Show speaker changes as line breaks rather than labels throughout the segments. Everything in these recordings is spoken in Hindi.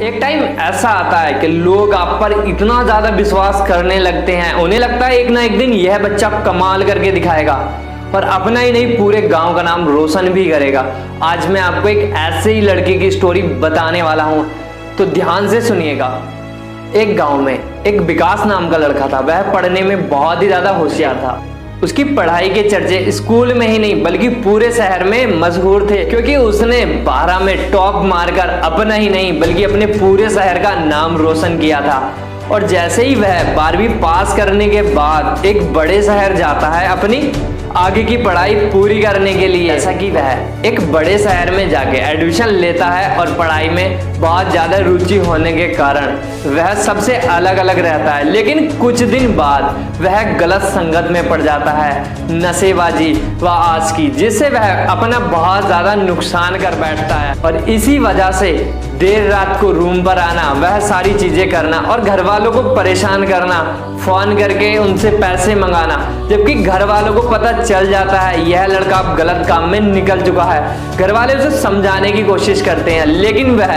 एक टाइम ऐसा आता है कि लोग आप पर इतना ज्यादा विश्वास करने लगते हैं, उन्हें लगता है एक ना एक दिन यह बच्चा कमाल करके दिखाएगा और अपना ही नहीं पूरे गांव का नाम रोशन भी करेगा। आज मैं आपको एक ऐसे ही लड़के की स्टोरी बताने वाला हूं, तो ध्यान से सुनिएगा। एक गांव में एक विकास नाम का लड़का था। वह पढ़ने में बहुत ही ज्यादा होशियार था। उसकी पढ़ाई के चर्चे स्कूल में ही नहीं बल्कि पूरे शहर में मशहूर थे, क्योंकि उसने 12 में टॉप मारकर अपना ही नहीं बल्कि अपने पूरे शहर का नाम रोशन किया था। और जैसे ही वह 12वीं पास करने के बाद एक बड़े शहर जाता है अपनी आगे की पढ़ाई पूरी करने के लिए, जैसा कि वह एक बड़े शहर में जाके एडमिशन लेता है और पढ़ाई में बहुत ज्यादा रुचि होने के कारण वह सबसे अलग अलग रहता है। लेकिन कुछ दिन बाद वह गलत संगत में पड़ जाता है, नशेबाजी व आशिकी, जिससे वह अपना बहुत ज्यादा नुकसान कर बैठता है। और इसी वजह से देर रात को रूम पर आना, वह सारी चीजें करना और घर वालों को परेशान करना, फोन करके उनसे पैसे मंगाना, जबकि घर वालों को पता चल जाता है यह लड़का अब गलत काम में निकल चुका है। घर वाले उसे समझाने की कोशिश करते हैं, लेकिन वह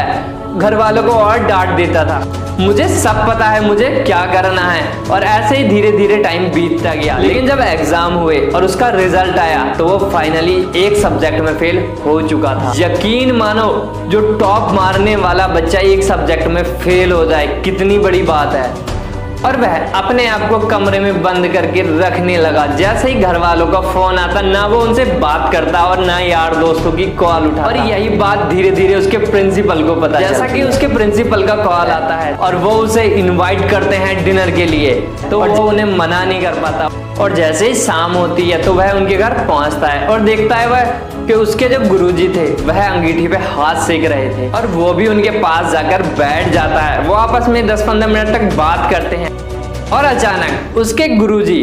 घर वालों को और डांट देता था, मुझे सब पता है मुझे क्या करना है। और ऐसे ही धीरे धीरे टाइम बीतता गया। लेकिन जब एग्जाम हुए और उसका रिजल्ट आया तो वो फाइनली एक सब्जेक्ट में फेल हो चुका था। यकीन मानो, जो टॉप मारने वाला बच्चा एक सब्जेक्ट में फेल हो जाए कितनी बड़ी बात है। और वह अपने आप को कमरे में बंद करके रखने लगा। जैसे ही घर वालों का फोन आता, ना वो उनसे बात करता और ना यार दोस्तों की कॉल उठाता। और यही बात धीरे धीरे उसके प्रिंसिपल को पता, जैसा कि उसके प्रिंसिपल का कॉल आता है और वो उसे इनवाइट करते हैं डिनर के लिए, तो वो उन्हें मना नहीं कर पाता। और जैसे ही शाम होती है तो वह उनके घर पहुंचता है और देखता है वह कि उसके जो गुरुजी थे वह अंगीठी पे हाथ सेक रहे थे और वो भी उनके पास जाकर बैठ जाता है। वो आपस में 10-15 मिनट तक बात करते हैं और अचानक उसके गुरुजी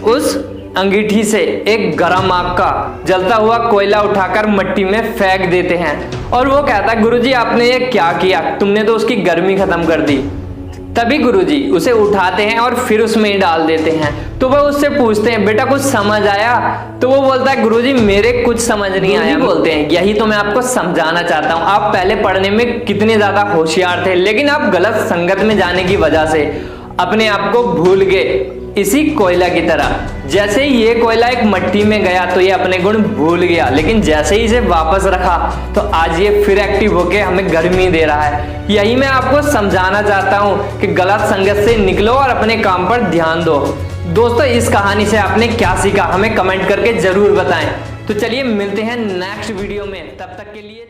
उस अंगीठी से एक गरम आग का जलता हुआ कोयला उठाकर मिट्टी में फेंक देते हैं। और वो कहता है, गुरुजी आपने ये क्या किया, तुमने तो उसकी गर्मी खत्म कर दी। तभी गुरुजी उसे उठाते हैं और फिर उसमें डाल देते हैं। तो वह उससे पूछते हैं, बेटा कुछ समझ आया? तो वो बोलता है, गुरुजी मेरे कुछ समझ नहीं आया। बोलते हैं, यही तो मैं आपको समझाना चाहता हूँ। आप पहले पढ़ने में कितने ज्यादा होशियार थे, लेकिन आप गलत संगत में जाने की वजह से अपने आप को भूल गए। इसी कोयला की तरह जैसे ही ये कोयला एक मिट्टी में गया तो ये अपने गुण भूल गया, लेकिन जैसे ही इसे वापस रखा तो आज ये फिर एक्टिव होके हमें गर्मी दे रहा है। यही मैं आपको समझाना चाहता हूँ कि गलत संगत से निकलो और अपने काम पर ध्यान दो। दोस्तों, इस कहानी से आपने क्या सीखा हमें कमेंट करके जरूर बताएं। तो चलिए मिलते हैं नेक्स्ट वीडियो में, तब तक के लिए